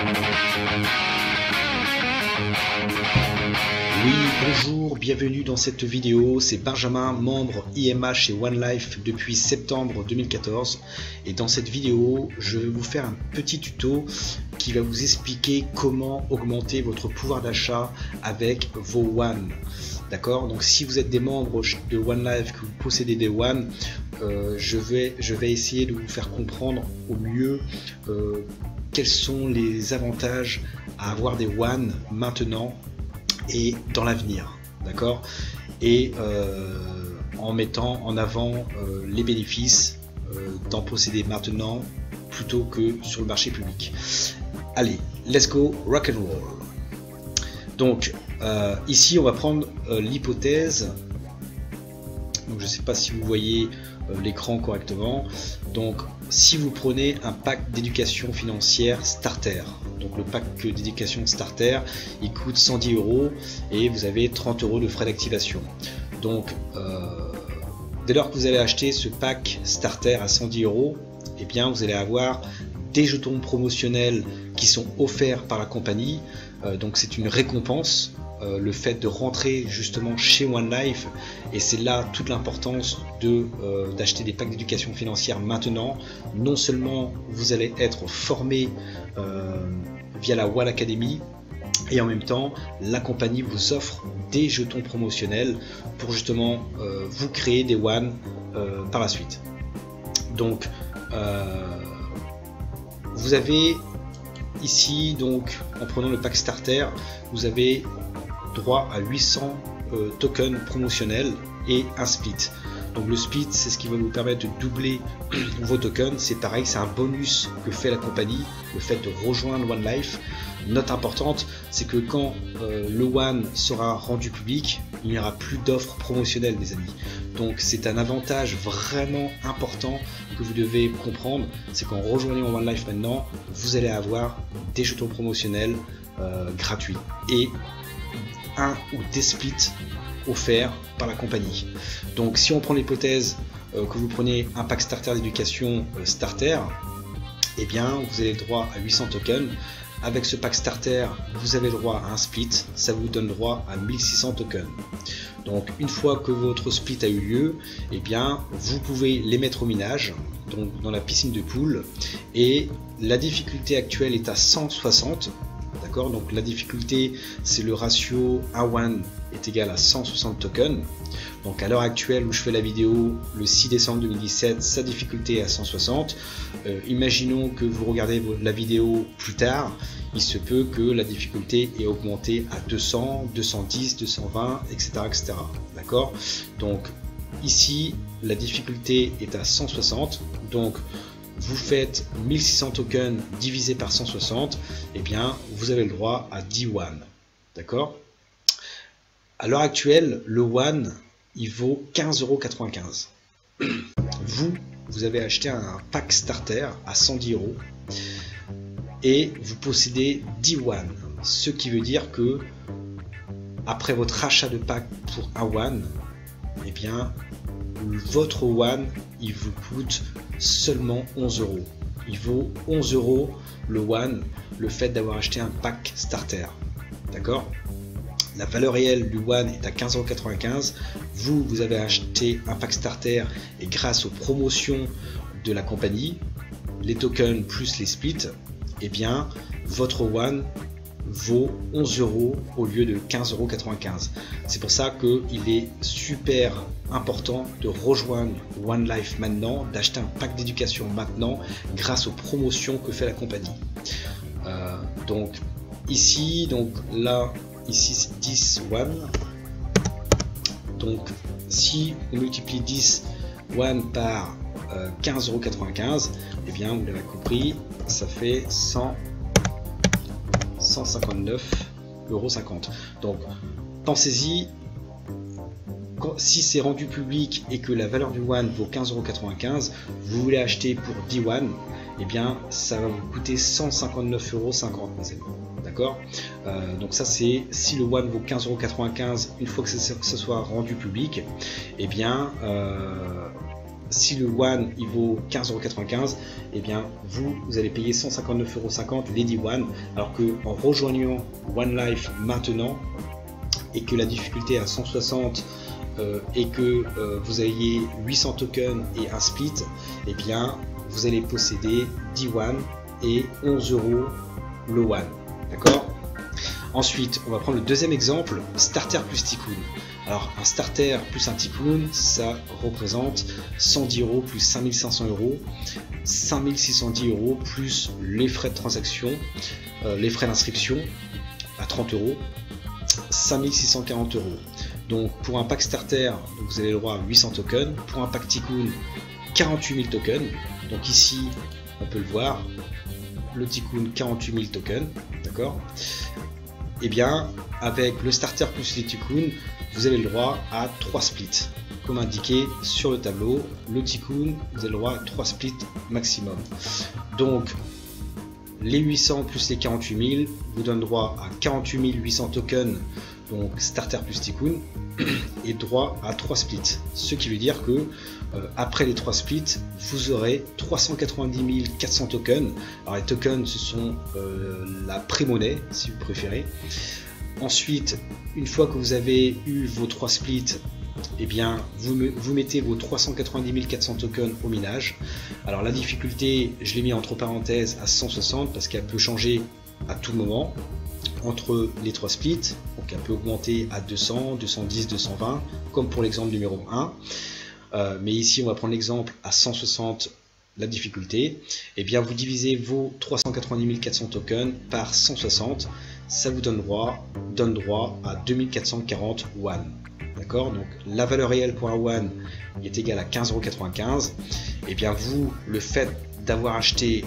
Oui, bonjour, bienvenue dans cette vidéo, c'est Benjamin, membre IMA chez OneLife depuis septembre 2014 et dans cette vidéo je vais vous faire un petit tuto qui va vous expliquer comment augmenter votre pouvoir d'achat avec vos One. D'accord, donc si vous êtes des membres de OneLife, que vous possédez des One, je vais essayer de vous faire comprendre au mieux quels sont les avantages à avoir des One maintenant et dans l'avenir, d'accord, et en mettant en avant les bénéfices d'en posséder maintenant plutôt que sur le marché public. Allez, let's go, rock and roll. Donc ici on va prendre l'hypothèse, donc je ne sais pas si vous voyez l'écran correctement. Donc si vous prenez un pack d'éducation financière starter, donc le pack d'éducation starter il coûte 110 € et vous avez 30 € de frais d'activation. Donc dès lors que vous allez acheter ce pack starter à 110 €, et bien vous allez avoir des jetons promotionnels qui sont offerts par la compagnie. Donc c'est une récompense, le fait de rentrer justement chez OneLife, et c'est là toute l'importance d'acheter des packs d'éducation financière maintenant. Non seulement vous allez être formé via la One Academy, et en même temps la compagnie vous offre des jetons promotionnels pour justement vous créer des One par la suite. Donc vous avez ici, donc en prenant le pack starter, vous avez droit à 800 tokens promotionnels et un split. Donc le split, c'est ce qui va vous permettre de doubler vos tokens. C'est pareil, c'est un bonus que fait la compagnie, le fait de rejoindre OneLife. Note importante, c'est que quand le One sera rendu public, il n'y aura plus d'offres promotionnelles, mes amis. Donc c'est un avantage vraiment important que vous devez comprendre, c'est qu'en rejoignant OneLife maintenant, vous allez avoir des jetons promotionnels gratuits et un ou des splits offerts par la compagnie. Donc si on prend l'hypothèse que vous prenez un pack starter d'éducation starter, et bien vous avez le droit à 800 tokens. Avec ce pack starter, vous avez le droit à un split, ça vous donne droit à 1600 tokens. Donc une fois que votre split a eu lieu, et bien vous pouvez les mettre au minage, donc dans la piscine de pool, et la difficulté actuelle est à 160. D'accord, donc la difficulté, c'est le ratio 1-1 est égal à 160 tokens. Donc à l'heure actuelle où je fais la vidéo, le 6 décembre 2017, sa difficulté est à 160. Imaginons que vous regardez la vidéo plus tard, il se peut que la difficulté ait augmenté à 200, 210, 220, etc. etc. D'accord, donc ici la difficulté est à 160, donc vous faites 1600 tokens divisé par 160, et bien vous avez le droit à 10 One. D'accord, à l'heure actuelle le One il vaut 15,95 €. Vous avez acheté un pack starter à 110 € et vous possédez 10 One, ce qui veut dire que après votre achat de pack pour un One, et bien votre One il vous coûte seulement 11 €. Il vaut 11 € le One, le fait d'avoir acheté un pack starter. D'accord, la valeur réelle du One est à 15,95 €. Vous avez acheté un pack starter et grâce aux promotions de la compagnie, les tokens plus les splits, et bien votre One vaut 11 € au lieu de 15,95 €. C'est pour ça qu'il est super important de rejoindre OneLife maintenant, d'acheter un pack d'éducation maintenant grâce aux promotions que fait la compagnie. Donc ici, donc là, ici c'est 10 One. Donc si on multiplie 10 One par 15,95 €, et bien vous l'avez compris, ça fait 159,50 €. Donc pensez-y, si c'est rendu public et que la valeur du One vaut 15,95 €, vous voulez acheter pour 10 One, et bien ça va vous coûter 159,50 €, mes amis. D'accord, donc ça c'est si le One vaut 15,95 € une fois que ça soit rendu public, et bien si le one il vaut 15,95 €, et bien vous allez payer 159,50 € les 10 one, alors que en rejoignant One Life maintenant et que la difficulté est à 160 et que vous ayez 800 tokens et un split, et bien vous allez posséder 10 one et 11 € le one. D'accord? Ensuite, on va prendre le deuxième exemple, starter plus tikkun. Alors, un starter plus un tikkun, ça représente 110 € plus 5500 €, 5610 € plus les frais de transaction, les frais d'inscription à 30 €, 5640 €. Donc, pour un pack starter, vous avez le droit à 800 tokens. Pour un pack tikkun, 48 000 tokens. Donc ici, on peut le voir, le tikkun 48 000 tokens, d'accord? Et bien, avec le starter plus les tikkun, vous avez le droit à 3 splits. Comme indiqué sur le tableau, le tikkun, vous avez le droit à 3 splits maximum. Donc, les 800 plus les 48 000 vous donnent droit à 48 800 tokens, donc starter plus tikkun, et droit à 3 splits. Ce qui veut dire que après les 3 splits, vous aurez 390 400 tokens. Alors les tokens, ce sont la pré-monnaie, si vous préférez. Ensuite, une fois que vous avez eu vos 3 splits, et bien vous mettez vos 390 400 tokens au minage. Alors la difficulté, je l'ai mis entre parenthèses à 160 parce qu'elle peut changer à tout moment entre les 3 splits. Donc elle peut augmenter à 200, 210, 220 comme pour l'exemple numéro 1. Mais ici on va prendre l'exemple à 160 la difficulté. Et bien vous divisez vos 390 400 tokens par 160, ça vous donne droit à 2440 one. D'accord? Donc la valeur réelle pour un one est égale à 15,95 €. Et bien vous, le fait d'avoir acheté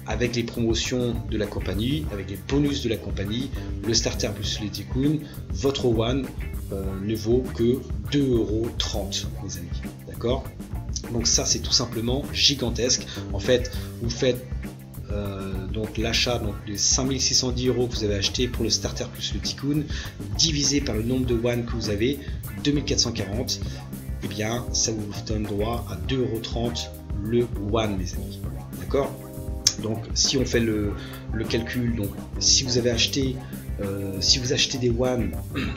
avec les promotions de la compagnie, avec les bonus de la compagnie, le starter plus les tikkun, votre one ne vaut que 2,30 €, les amis. D'accord? Donc ça c'est tout simplement gigantesque. En fait, vous faites donc l'achat des 5610 € que vous avez acheté pour le starter plus le tikkun, divisé par le nombre de one que vous avez, 2440, et bien ça vous donne droit à 2,30 € le one, les amis. D'accord? Donc si on fait le calcul, donc si vous avez acheté si vous achetez des one,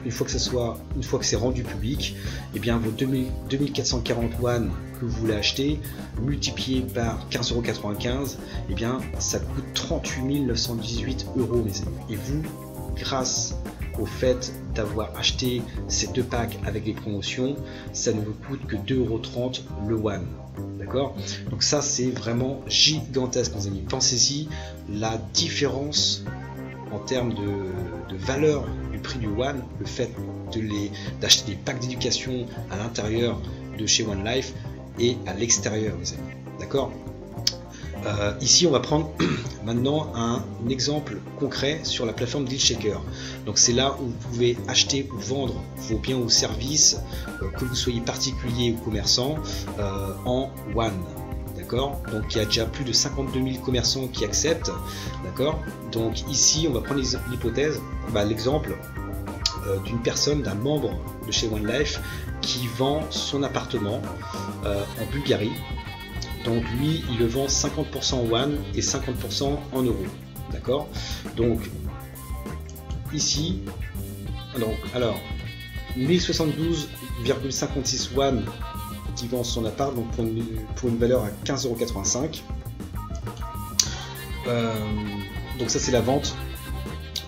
une fois que c'est rendu public, et bien vos 2440 one que vous voulez acheter multiplié par 15,95 €, et bien ça coûte 38 918 €, mes amis. Et vous, grâce au fait d'avoir acheté ces deux packs avec les promotions, ça ne vous coûte que 2,30 € le one. D'accord? Donc ça c'est vraiment gigantesque, mes amis. Pensez-y, la différence en termes de valeur du prix du one, le fait d'acheter des packs d'éducation à l'intérieur de chez One Life et à l'extérieur, mes amis. D'accord? Ici on va prendre maintenant un exemple concret sur la plateforme DealShaker. Donc c'est là où vous pouvez acheter ou vendre vos biens ou services, que vous soyez particulier ou commerçant, en one. D'accord? Donc il y a déjà plus de 52 000 commerçants qui acceptent. D'accord? Donc ici on va prendre l'hypothèse, l'exemple d'une personne, d'un membre de chez One Life qui vend son appartement en Bulgarie. Donc lui il le vend 50% en one et 50% en euros. D'accord? Donc ici alors 1072,56 one qui vend son appart, donc pour une valeur à 15,85 €. Donc ça c'est la vente.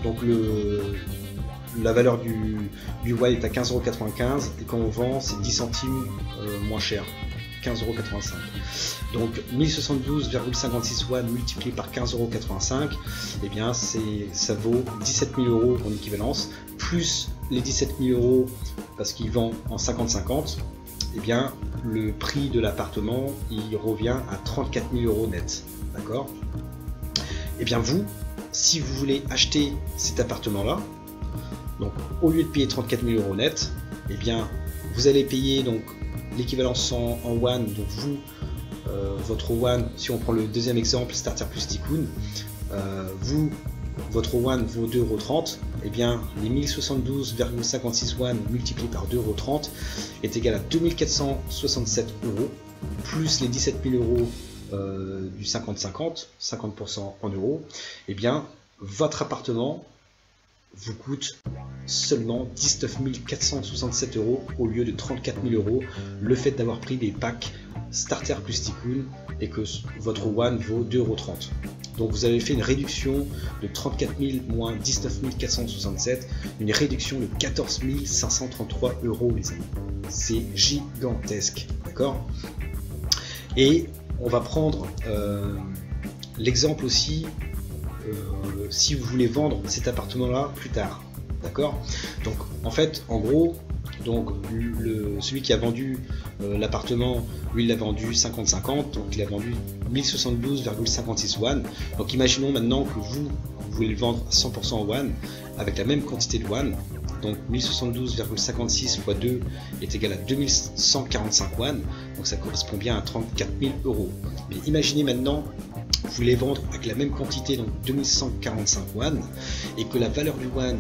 Donc la valeur du one est à 15,95 € et quand on vend c'est 10 centimes moins cher, 15,85 €. Donc 1072,56 one multiplié par 15,85 €, et bien ça vaut 17 000 € en équivalence, plus les 17 000 € parce qu'il vend en 50-50. Et bien le prix de l'appartement il revient à 34 000 € net. D'accord? Et bien vous, si vous voulez acheter cet appartement là, donc au lieu de payer 34 000 € net, et bien vous allez payer donc l'équivalence en one. Donc vous, votre one, si on prend le deuxième exemple, starter plus tikkun, votre one vaut 2,30 €, et bien les 1072,56 one multiplié par 2,30 € est égal à 2467 € plus les 17 000 euros du 50-50, 50% en euros, et bien votre appartement vous coûte seulement 19 467 euros au lieu de 34 000 euros, le fait d'avoir pris des packs Starter plus Tikkun et que votre One vaut 2,30 euros. Donc vous avez fait une réduction de 34 000 moins 19 467, une réduction de 14 533 euros les amis. C'est gigantesque, d'accord? Et on va prendre l'exemple aussi si vous voulez vendre cet appartement là plus tard, d'accord? Donc en fait, en gros, donc celui qui a vendu l'appartement, lui il l'a vendu 50-50, donc il a vendu 1072,56 One. Donc imaginons maintenant que vous voulez le vendre à 100% en One avec la même quantité de One. Donc 1072,56 x 2 est égal à 2145 One, donc ça correspond bien à 34 000 euros. Mais imaginez maintenant vous voulez vendre avec la même quantité, donc 2145 One, et que la valeur du One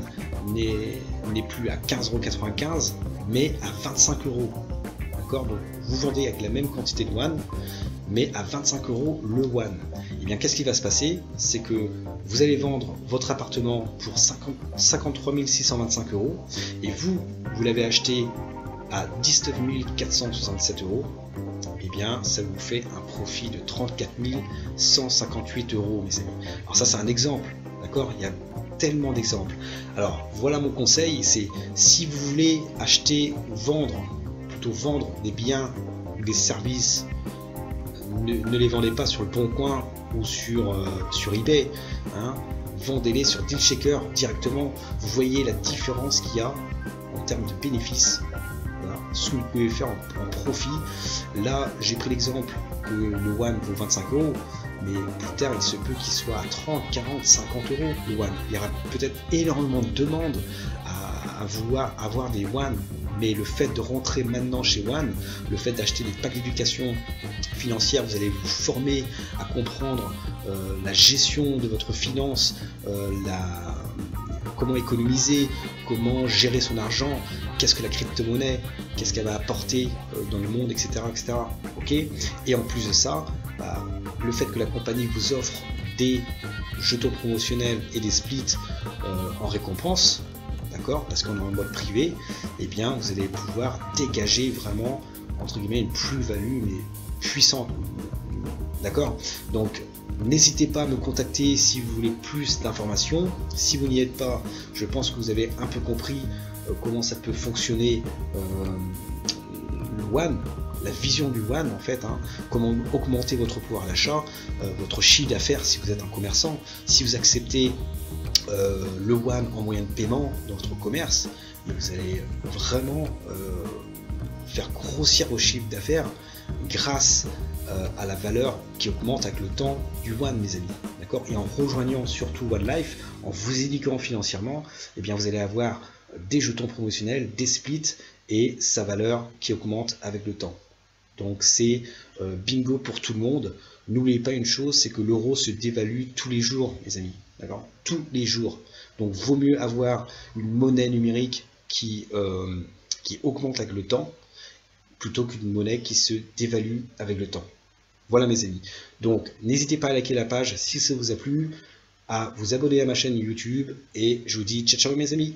n'est plus à 15,95 € mais à 25 euros. D'accord? Donc vous vendez avec la même quantité de One mais à 25 € le One. Et bien qu'est-ce qui va se passer? C'est que vous allez vendre votre appartement pour 53 625 € et vous l'avez acheté à 19 467 €. Et bien ça vous fait un profit de 34 158 € mes amis. Alors ça c'est un exemple, d'accord? Il y a tellement d'exemples. Alors voilà mon conseil, c'est si vous voulez acheter ou vendre, plutôt vendre des biens ou des services, ne les vendez pas sur le Bon Coin ou sur eBay, hein. Vendez-les sur DealShaker directement. Vous voyez la différence qu'il y a en termes de bénéfices, voilà, ce que vous pouvez faire en profit. Là j'ai pris l'exemple que le One vaut 25 €, mais plus tard il se peut qu'il soit à 30, 40, 50 € le One. Il y aura peut-être énormément de demandes à vouloir avoir des One, mais le fait de rentrer maintenant chez One, le fait d'acheter des packs d'éducation financière, vous allez vous former à comprendre la gestion de votre finance, comment économiser, comment gérer son argent, qu'est-ce que la crypto-monnaie, qu'est-ce qu'elle va apporter dans le monde, etc. etc. Ok. Et en plus de ça, le fait que la compagnie vous offre des jetons promotionnels et des splits en récompense, d'accord, parce qu'on est en mode privé, et bien vous allez pouvoir dégager vraiment entre guillemets une plus-value mais puissante, d'accord. Donc n'hésitez pas à me contacter si vous voulez plus d'informations. Si vous n'y êtes pas, je pense que vous avez un peu compris comment ça peut fonctionner le One, la vision du One en fait, hein, comment augmenter votre pouvoir d'achat, votre chiffre d'affaires si vous êtes un commerçant, si vous acceptez le One en moyen de paiement dans votre commerce, vous allez vraiment faire grossir vos chiffres d'affaires grâce à la valeur qui augmente avec le temps du One mes amis, d'accord. Et en rejoignant surtout One Life, en vous éduquant financièrement, et bien vous allez avoir des jetons promotionnels, des splits et sa valeur qui augmente avec le temps. Donc c'est bingo pour tout le monde. N'oubliez pas une chose, c'est que l'euro se dévalue tous les jours mes amis, d'accord, tous les jours. Donc vaut mieux avoir une monnaie numérique qui augmente avec le temps plutôt qu'une monnaie qui se dévalue avec le temps. Voilà mes amis. Donc n'hésitez pas à liker la page si ça vous a plu, à vous abonner à ma chaîne YouTube et je vous dis ciao ciao mes amis.